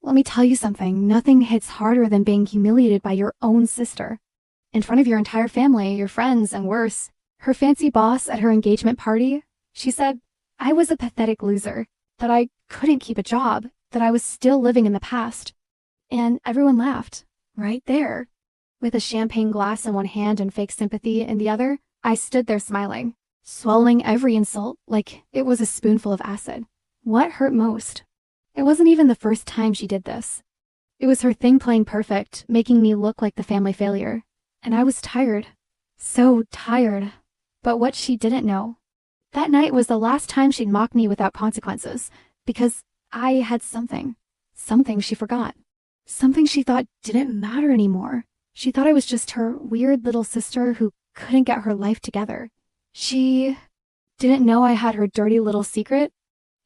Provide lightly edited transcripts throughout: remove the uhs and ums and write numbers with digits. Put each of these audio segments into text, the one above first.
Let me tell you something, nothing hits harder than being humiliated by your own sister. In front of your entire family, your friends, and worse, her fancy boss at her engagement party. She said I was a pathetic loser, that I couldn't keep a job, that I was still living in the past. And everyone laughed, right there. With a champagne glass in one hand and fake sympathy in the other, I stood there smiling, swallowing every insult like it was a spoonful of acid. What hurt most? It wasn't even the first time she did this. It was her thing playing perfect, making me look like the family failure. And I was tired. So tired. But what she didn't know, that night was the last time she'd mock me without consequences, because I had something she forgot. Something she thought didn't matter anymore. She thought I was just her weird little sister who couldn't get her life together. She didn't know I had her dirty little secret,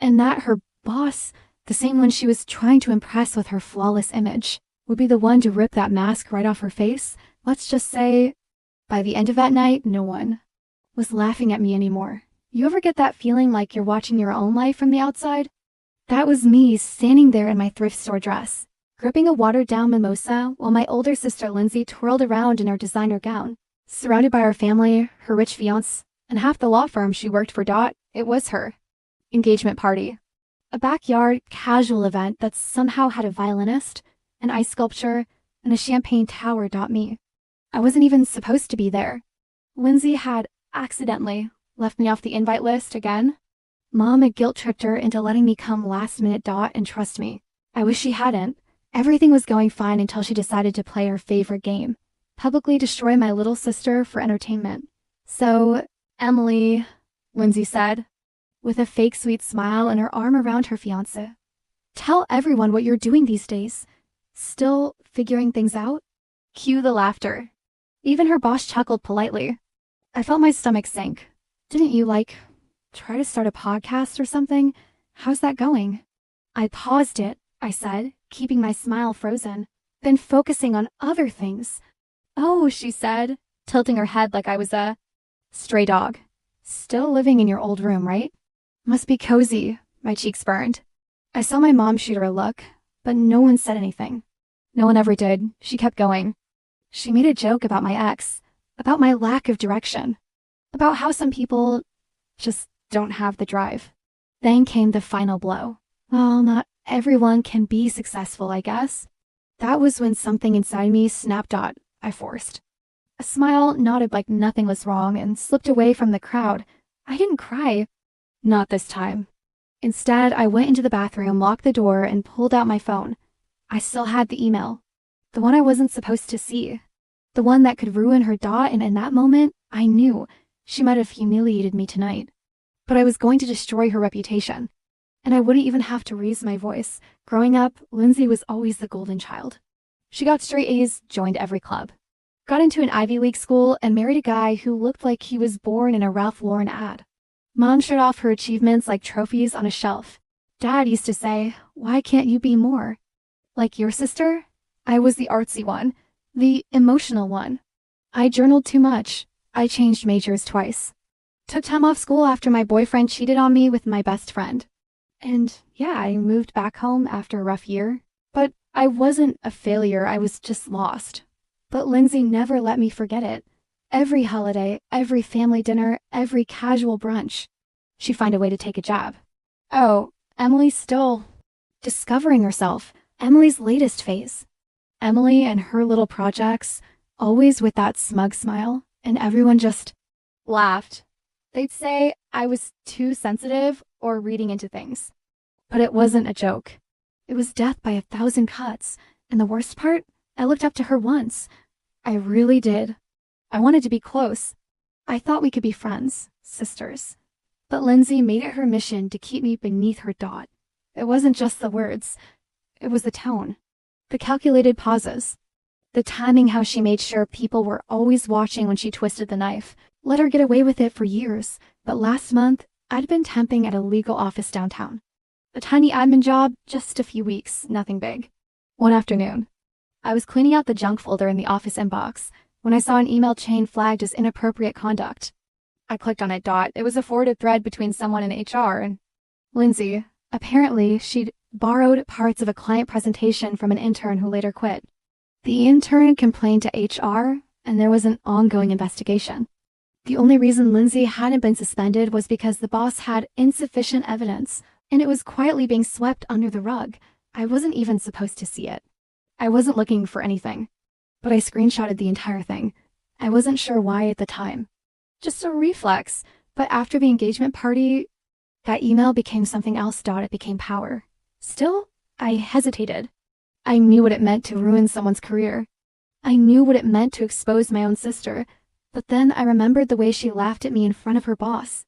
and that her boss, the same one she was trying to impress with her flawless image, would be the one to rip that mask right off her face. Let's just say, by the end of that night, no one was laughing at me anymore. You ever get that feeling like you're watching your own life from the outside? That was me standing there in my thrift store dress, gripping a watered-down mimosa while my older sister Lindsay twirled around in her designer gown. Surrounded by her family, her rich fiancé, and half the law firm she worked for. It was her engagement party. A backyard, casual event that somehow had a violinist, an ice sculpture, and a champagne tower. Me. I wasn't even supposed to be there. Lindsay had accidentally left me off the invite list again. Mom had guilt-tripped her into letting me come last minute. And trust me, I wish she hadn't. Everything was going fine until she decided to play her favorite game, publicly destroy my little sister for entertainment. So, Emily, Lindsay said, with a fake sweet smile and her arm around her fiancé, tell everyone what you're doing these days. Still figuring things out? Cue the laughter. Even her boss chuckled politely. I felt my stomach sink. Didn't you, try to start a podcast or something? How's that going? I paused it, I said, keeping my smile frozen, then focusing on other things. Oh, she said, tilting her head like I was a stray dog. Still living in your old room, right? Must be cozy. My cheeks burned. I saw my mom shoot her a look, but no one said anything. No one ever did. She kept going. She made a joke about my ex, about my lack of direction, about how some people just don't have the drive. Then came the final blow. Well, not everyone can be successful, I guess. That was when something inside me snapped. I forced a smile, nodded like nothing was wrong, and slipped away from the crowd. I didn't cry. Not this time. Instead, I went into the bathroom, locked the door, and pulled out my phone. I still had the email. The one I wasn't supposed to see. The one that could ruin her. And in that moment, I knew she might have humiliated me tonight. But I was going to destroy her reputation. And I wouldn't even have to raise my voice. Growing up, Lindsay was always the golden child. She got straight A's, joined every club, got into an Ivy League school, and married a guy who looked like he was born in a Ralph Lauren ad. Mom showed off her achievements like trophies on a shelf. Dad used to say, why can't you be more? Like your sister? I was the artsy one, the emotional one. I journaled too much. I changed majors twice. Took time off school after my boyfriend cheated on me with my best friend. And yeah, I moved back home after a rough year. But I wasn't a failure, I was just lost. But Lindsay never let me forget it. Every holiday, every family dinner, every casual brunch, she'd find a way to take a jab. Oh, Emily's still discovering herself. Emily's latest phase. Emily and her little projects, always with that smug smile, and everyone just laughed. They'd say I was too sensitive or reading into things. But it wasn't a joke. It was death by 1,000 cuts, and the worst part, I looked up to her once. I really did. I wanted to be close. I thought we could be friends, sisters. But Lindsay made it her mission to keep me beneath her. It wasn't just the words. It was the tone. The calculated pauses. The timing, how she made sure people were always watching when she twisted the knife. Let her get away with it for years. But last month, I'd been temping at a legal office downtown. A tiny admin job, just a few weeks, nothing big. One afternoon, I was cleaning out the junk folder in the office inbox when I saw an email chain flagged as inappropriate conduct. I clicked on it. It was a forwarded thread between someone in HR and Lindsay. Apparently, she'd borrowed parts of a client presentation from an intern who later quit. The intern complained to HR, and there was an ongoing investigation. The only reason Lindsay hadn't been suspended was because the boss had insufficient evidence, and it was quietly being swept under the rug. I wasn't even supposed to see it. I wasn't looking for anything, but I screenshotted the entire thing. I wasn't sure why at the time. Just a reflex, but after the engagement party, that email became something else. It became power. Still, I hesitated. I knew what it meant to ruin someone's career. I knew what it meant to expose my own sister, but then I remembered the way she laughed at me in front of her boss,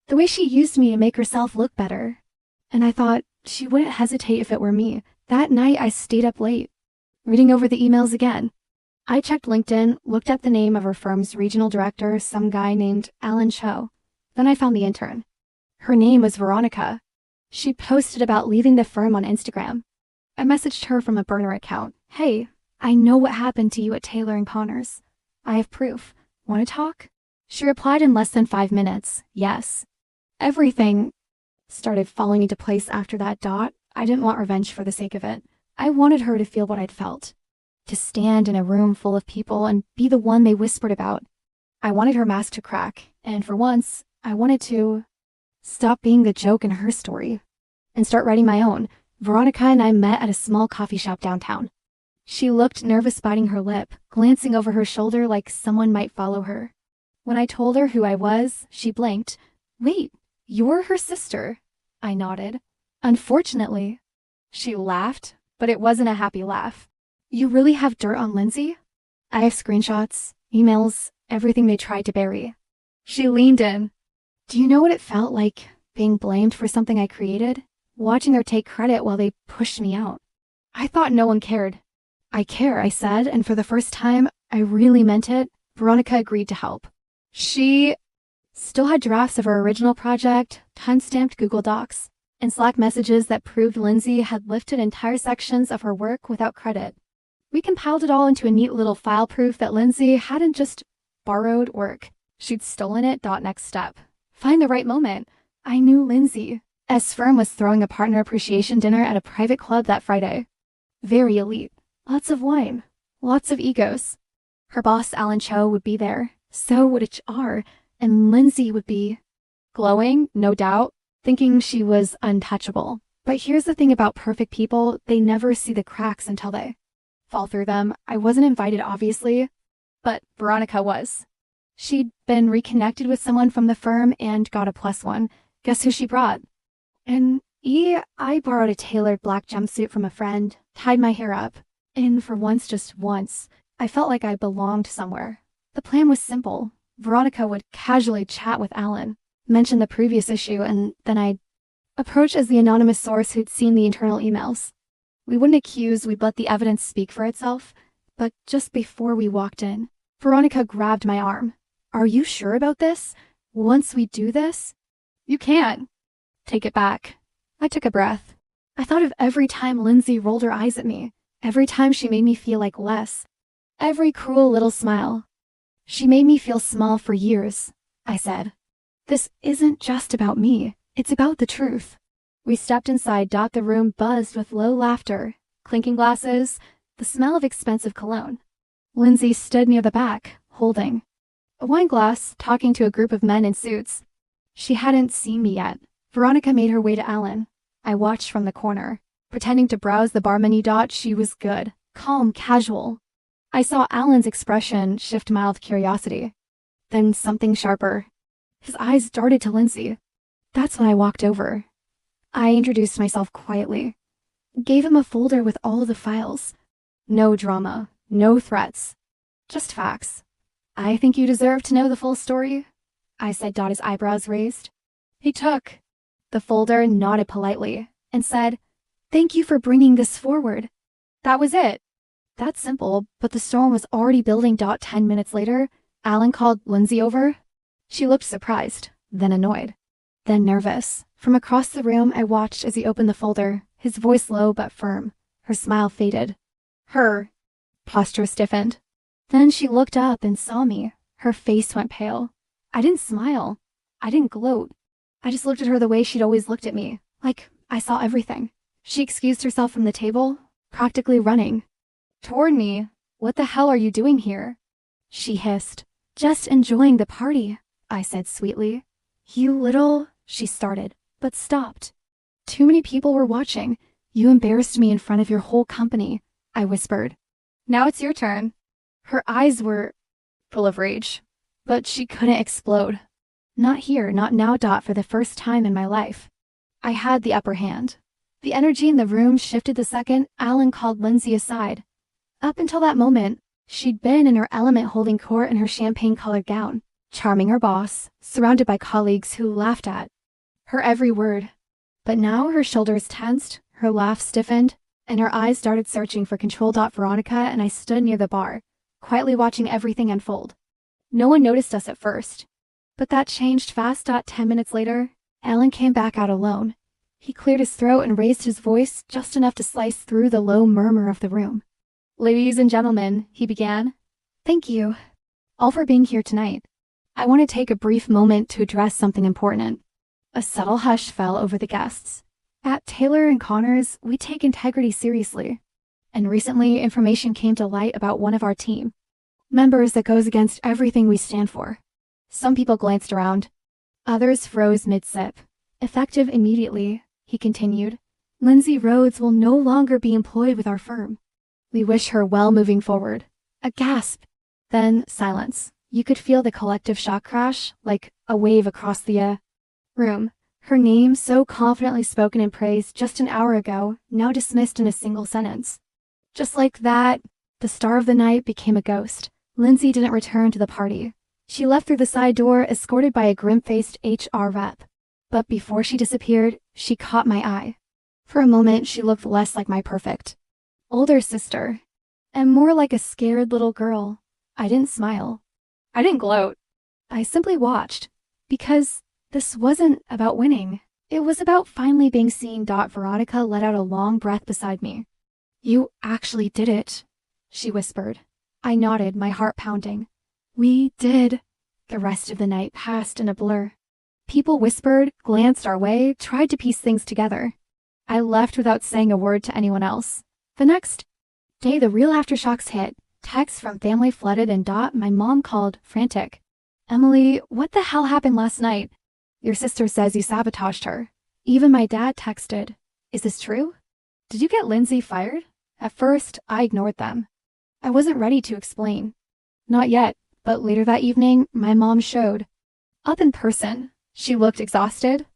the way she used me to make herself look better. And I thought she wouldn't hesitate if it were me. That night, I stayed up late, reading over the emails again. I checked LinkedIn, looked up the name of her firm's regional director, some guy named Alan Cho. Then I found the intern. Her name was Veronica. She posted about leaving the firm on Instagram. I messaged her from a burner account. Hey, I know what happened to you at Taylor & Connors. I have proof. Want to talk? She replied in less than 5 minutes. Yes. Everything started falling into place after that. I didn't want revenge for the sake of it. I wanted her to feel what I'd felt. To stand in a room full of people and be the one they whispered about. I wanted her mask to crack, and for once, I wanted to stop being the joke in her story and start writing my own. Veronica and I met at a small coffee shop downtown. She looked nervous, biting her lip, glancing over her shoulder like someone might follow her. When I told her who I was, she blinked. Wait, you're her sister? I nodded. Unfortunately. She laughed, but it wasn't a happy laugh. You really have dirt on Lindsay? I have screenshots, emails, everything they tried to bury. She leaned in. Do you know what it felt like, being blamed for something I created? Watching her take credit while they pushed me out. I thought no one cared. I care, I said, and for the first time, I really meant it. Veronica agreed to help. She still had drafts of her original project, time-stamped Google Docs, and Slack messages that proved Lindsay had lifted entire sections of her work without credit. We compiled it all into a neat little file, proof that Lindsay hadn't just borrowed work. She'd stolen it. Next step. Find the right moment. I knew Lindsay's firm was throwing a partner appreciation dinner at a private club that Friday. Very elite. Lots of wine. Lots of egos. Her boss, Alan Cho, would be there. So would HR. And Lindsay would be glowing, no doubt, thinking she was untouchable. But here's the thing about perfect people. They never see the cracks until they fall through them. I wasn't invited, obviously, but Veronica was. She'd been reconnected with someone from the firm and got a +1. Guess who she brought? And I borrowed a tailored black jumpsuit from a friend, tied my hair up, and for once, just once, I felt like I belonged somewhere. The plan was simple. Veronica would casually chat with Alan, mention the previous issue, and then I'd approach as the anonymous source who'd seen the internal emails. We wouldn't accuse, we'd let the evidence speak for itself. But just before we walked in, Veronica grabbed my arm. Are you sure about this? Once we do this? You can't. Take it back. I took a breath. I thought of every time Lindsay rolled her eyes at me, every time she made me feel like less, every cruel little smile. She made me feel small for years, I said. This isn't just about me, it's about the truth. We stepped inside. The room buzzed with low laughter, clinking glasses, the smell of expensive cologne. Lindsay stood near the back, holding a wine glass, talking to a group of men in suits. She hadn't seen me yet. Veronica made her way to Alan. I watched from the corner, pretending to browse the bar menu. She was good, calm, casual. I saw Alan's expression shift, mild curiosity, then something sharper. His eyes darted to Lindsay. That's when I walked over. I introduced myself quietly, gave him a folder with all the files. No drama, no threats, just facts. I think you deserve to know the full story, I said. His eyebrows raised. He took the folder, nodded politely, and said, Thank you for bringing this forward. That was it. That simple, but the storm was already building. 10 minutes later, Alan called Lindsay over. She looked surprised, then annoyed, then nervous. From across the room, I watched as he opened the folder, his voice low but firm. Her smile faded. Her posture stiffened. Then she looked up and saw me. Her face went pale. I didn't smile. I didn't gloat. I just looked at her the way she'd always looked at me, like I saw everything. She excused herself from the table, practically running toward me. What the hell are you doing here? She hissed. Just enjoying the party, I said sweetly. You little, she started, but stopped. Too many people were watching. You embarrassed me in front of your whole company, I whispered. Now it's your turn. Her eyes were full of rage, but she couldn't explode. Not here, not now. For the first time in my life, I had the upper hand. The energy in the room shifted the second Alan called Lindsay aside. Up until that moment, she'd been in her element, holding court in her champagne-colored gown, charming her boss, surrounded by colleagues who laughed at her every word. But now her shoulders tensed, her laugh stiffened, and her eyes started searching for control. Veronica and I stood near the bar, quietly watching everything unfold. No one noticed us at first, but that changed fast. 10 minutes later, Alan came back out alone. He cleared his throat and raised his voice just enough to slice through the low murmur of the room. Ladies and gentlemen, he began. Thank you all for being here tonight. I want to take a brief moment to address something important. A subtle hush fell over the guests. At Taylor & Connors, we take integrity seriously. And recently, information came to light about one of our team members that goes against everything we stand for. Some people glanced around. Others froze mid-sip. Effective immediately, he continued, Lindsay Rhodes will no longer be employed with our firm. We wish her well moving forward. A gasp. Then silence. You could feel the collective shock crash, like a wave across the room. Her name, so confidently spoken and praised just an hour ago, now dismissed in a single sentence. Just like that, the star of the night became a ghost. Lindsay didn't return to the party. She left through the side door, escorted by a grim-faced HR rep. But before she disappeared, she caught my eye. For a moment, she looked less like my perfect older sister, and more like a scared little girl. I didn't smile. I didn't gloat. I simply watched, because this wasn't about winning. It was about finally being seen. Veronica let out a long breath beside me. You actually did it, she whispered. I nodded, my heart pounding. We did. The rest of the night passed in a blur. People whispered, glanced our way, tried to piece things together. I left without saying a word to anyone else. The next day, the real aftershocks hit. Texts from family flooded and my mom called, frantic. Emily, what the hell happened last night? Your sister says you sabotaged her. Even my dad texted. Is this true? Did you get Lindsay fired? At first, I ignored them. I wasn't ready to explain. Not yet, but later that evening, my mom showed up in person. She looked exhausted.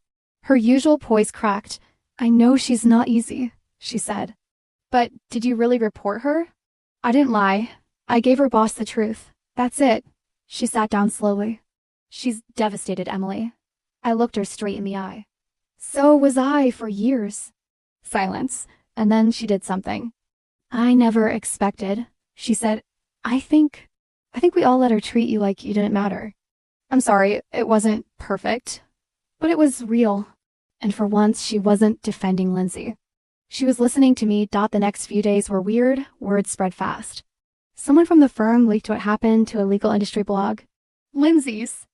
Her usual poise cracked. I know she's not easy, she said. But did you really report her? I didn't lie. I gave her boss the truth. That's it. She sat down slowly. She's devastated, Emily. I looked her straight in the eye. So was I for years. Silence. And then she did something I never expected. She said, I think we all let her treat you like you didn't matter. I'm sorry, it wasn't perfect, but it was real. And for once, she wasn't defending Lindsay. She was listening to me. The next few days were weird. Word spread fast. Someone from the firm leaked what happened to a legal industry blog. Lindsay's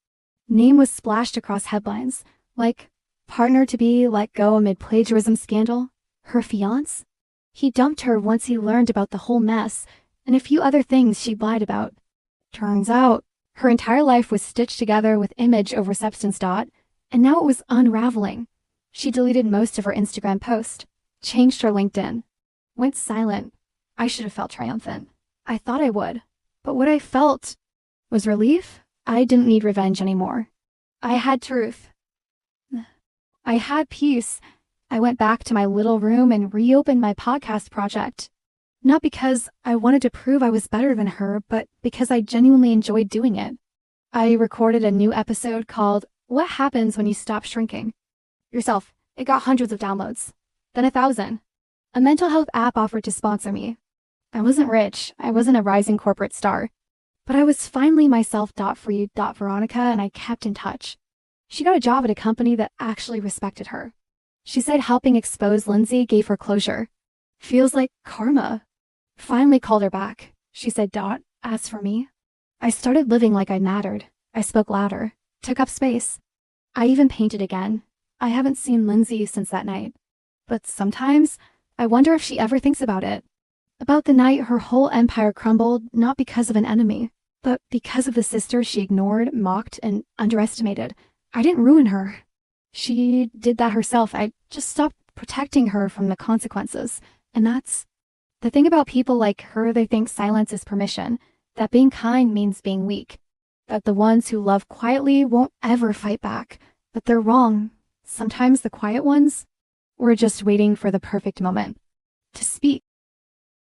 name was splashed across headlines, like partner to be let go amid plagiarism scandal. Her fiancé? He dumped her once he learned about the whole mess, and a few other things she lied about. Turns out, her entire life was stitched together with image over substance. And now it was unraveling. She deleted most of her Instagram posts, changed her LinkedIn, went silent. I should have felt triumphant. I thought I would. But what I felt was relief. I didn't need revenge anymore. I had truth. I had peace. I went back to my little room and reopened my podcast project. Not because I wanted to prove I was better than her, but because I genuinely enjoyed doing it. I recorded a new episode called What Happens When You Stop Shrinking Yourself. It got hundreds of downloads, then 1,000. A mental health app offered to sponsor me. I wasn't rich. I wasn't a rising corporate star. But I was finally myself. Free. Veronica and I kept in touch. She got a job at a company that actually respected her. She said helping expose Lindsay gave her closure. Feels like karma. Finally called her back. She said, As for me, I started living like I mattered. I spoke louder, took up space. I even painted again. I haven't seen Lindsay since that night. But sometimes, I wonder if she ever thinks about it. About the night her whole empire crumbled, not because of an enemy, but because of the sister she ignored, mocked, and underestimated. I didn't ruin her. She did that herself. I just stopped protecting her from the consequences. And that's the thing about people like her. They think silence is permission, that being kind means being weak, that the ones who love quietly won't ever fight back. But they're wrong. Sometimes the quiet ones were just waiting for the perfect moment to speak.